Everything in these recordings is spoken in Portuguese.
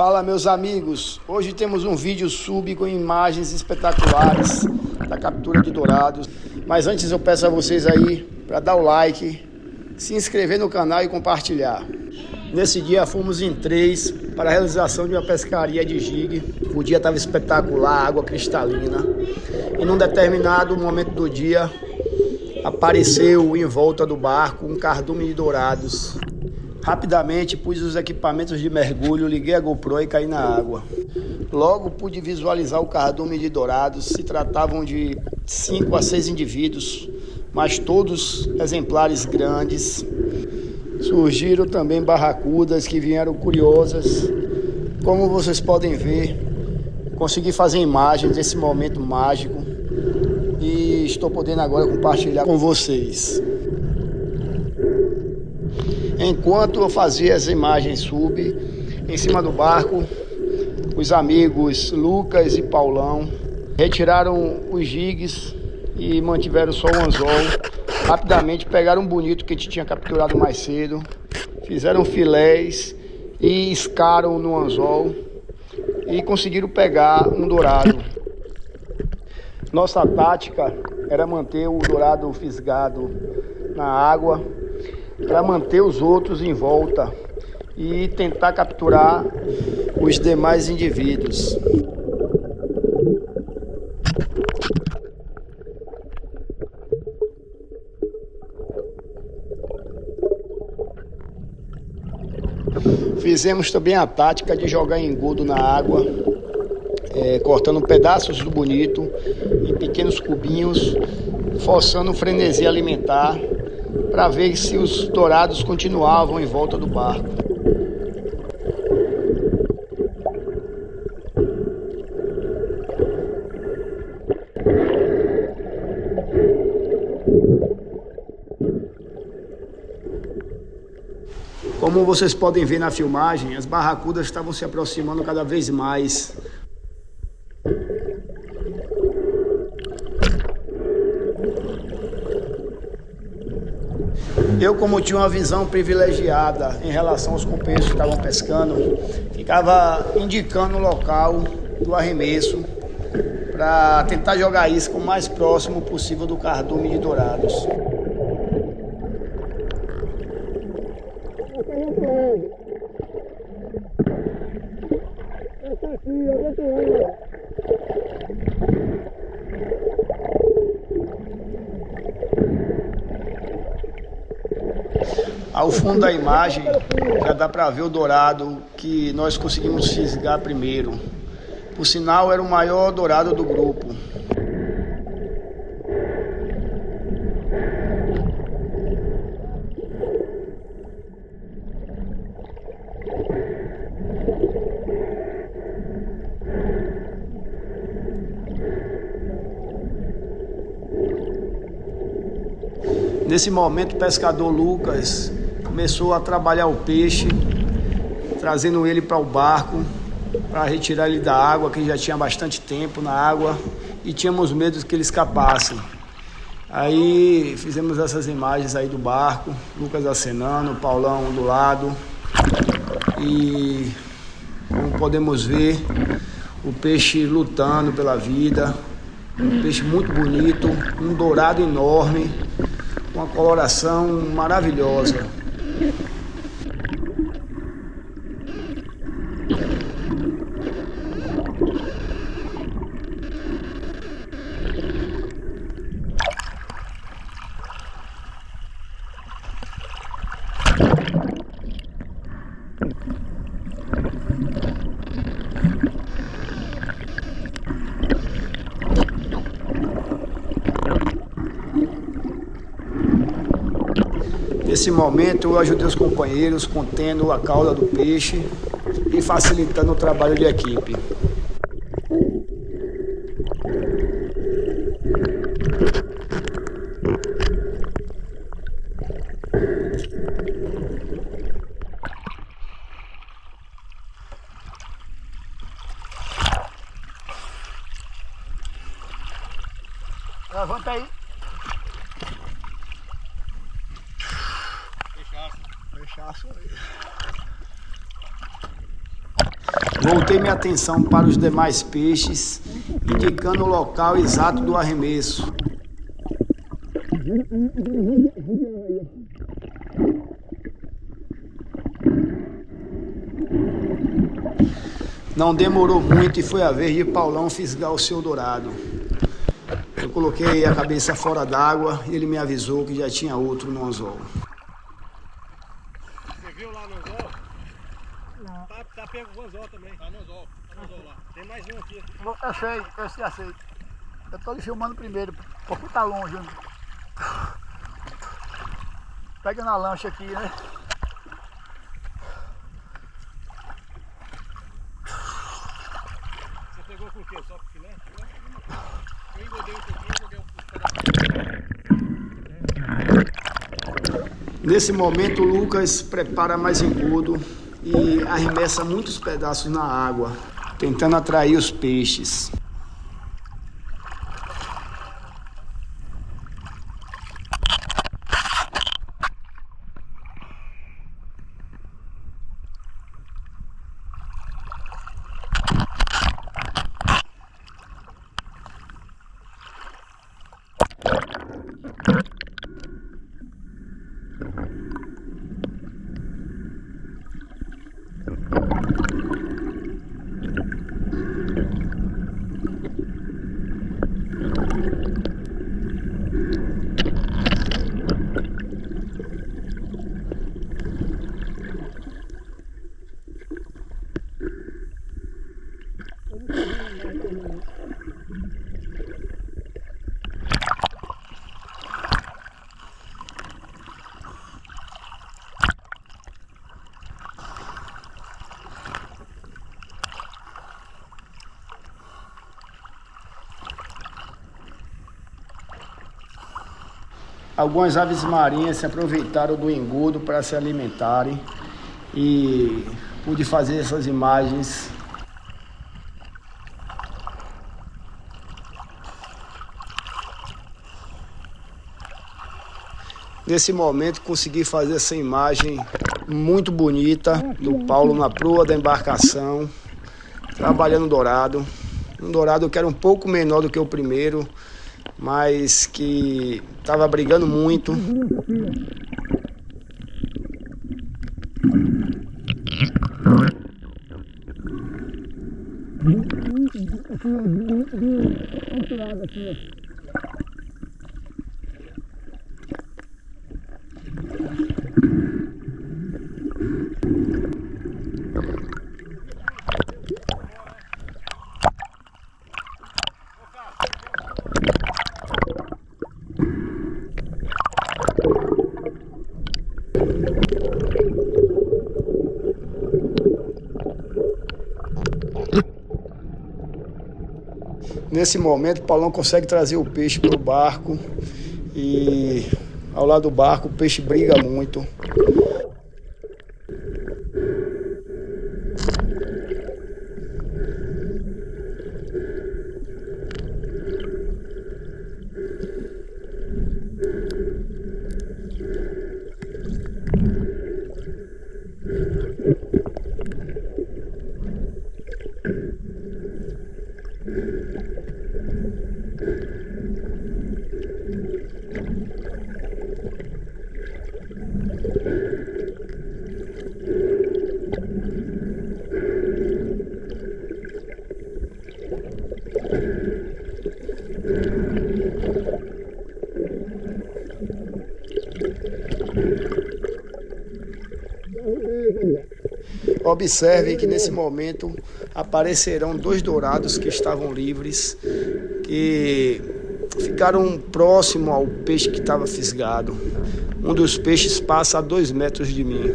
Fala, meus amigos, hoje temos um vídeo sub com imagens espetaculares da captura de dourados. Mas antes eu peço a vocês aí para dar o like, se inscrever no canal e compartilhar. Nesse dia fomos em 3 para a realização de uma pescaria de jigue. O dia estava espetacular, água cristalina. E num determinado momento do dia apareceu em volta do barco um cardume de dourados. Rapidamente pus os equipamentos de mergulho, liguei a GoPro e caí na água. Logo pude visualizar o cardume de dourados. Se tratavam de 5 a 6 indivíduos, mas todos exemplares grandes. Surgiram também barracudas que vieram curiosas. Como vocês podem ver, consegui fazer imagens desse momento mágico e estou podendo agora compartilhar com vocês. Enquanto eu fazia as imagens sub, em cima do barco, os amigos Lucas e Paulão retiraram os jigues e mantiveram só o anzol. Rapidamente pegaram um bonito que a gente tinha capturado mais cedo, fizeram filés e iscaram no anzol e conseguiram pegar um dourado. Nossa tática era manter o dourado fisgado na água, para manter os outros em volta e tentar capturar os demais indivíduos. Fizemos também a tática de jogar engodo na água, cortando pedaços do bonito em pequenos cubinhos, forçando o frenesi alimentar, para ver se os dourados continuavam em volta do barco. Como vocês podem ver na filmagem, as barracudas estavam se aproximando cada vez mais. Eu, como tinha uma visão privilegiada em relação aos companheiros que estavam pescando, ficava indicando o local do arremesso para tentar jogar isca o mais próximo possível do cardume de dourados. Ao fundo da imagem já dá para ver o dourado que nós conseguimos fisgar primeiro. Por sinal, era o maior dourado do grupo. Nesse momento, o pescador Lucas começou a trabalhar o peixe, trazendo ele para o barco, para retirar ele da água, que já tinha bastante tempo na água e tínhamos medo que ele escapasse. Aí fizemos essas imagens aí do barco, Lucas acenando, Paulão do lado, e como podemos ver, o peixe lutando pela vida, um peixe muito bonito, um dourado enorme, uma coloração maravilhosa. Nesse momento eu ajudei os companheiros contendo a cauda do peixe e facilitando o trabalho de equipe. Levanta aí. Fechaço aí. Voltei minha atenção para os demais peixes, indicando o local exato do arremesso. Não demorou muito e foi a vez de Paulão fisgar o seu dourado. Eu coloquei a cabeça fora d'água e ele me avisou que já tinha outro no anzol. Você viu lá no anzol? Não. Tá pego o anzol também. Tá no anzol lá. Tem mais um aqui. Eu sei, já sei. Eu tô lhe filmando primeiro, porque tá longe. Pega na lancha aqui, né? Você pegou com o quê? Só com filé? Eu engodei um pouquinho, joguei um pedaço. Nesse momento o Lucas prepara mais engodo e arremessa muitos pedaços na água, tentando atrair os peixes. Algumas aves marinhas se aproveitaram do engodo para se alimentarem e pude fazer essas imagens. Nesse momento consegui fazer essa imagem muito bonita do Paulo na proa da embarcação, trabalhando dourado. Um dourado que era um pouco menor do que o primeiro, mas que estava brigando muito. Nesse momento, o Paulão consegue trazer o peixe para o barco e ao lado do barco o peixe briga muito. Observe que nesse momento aparecerão dois dourados que estavam livres, que ficaram próximo ao peixe que estava fisgado. Um dos peixes passa a 2 metros de mim.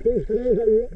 Tem 3 ali.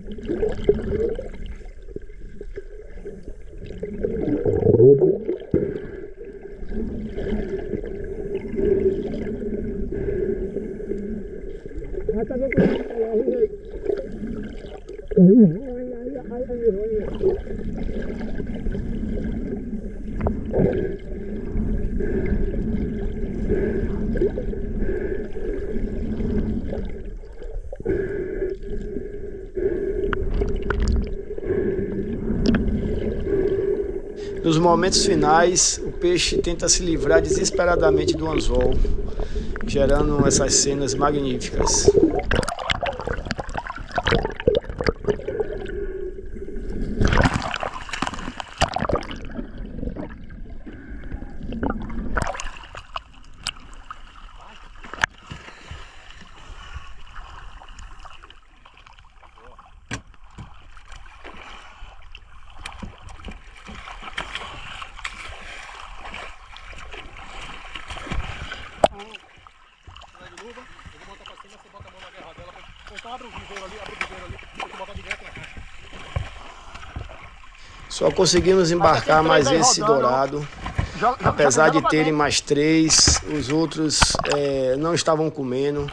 Nos momentos finais, o peixe tenta se livrar desesperadamente do anzol, gerando essas cenas magníficas. Só conseguimos embarcar mais esse dourado, apesar de terem mais 3, os outros não estavam comendo.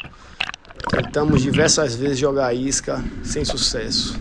Tentamos diversas vezes jogar isca, sem sucesso.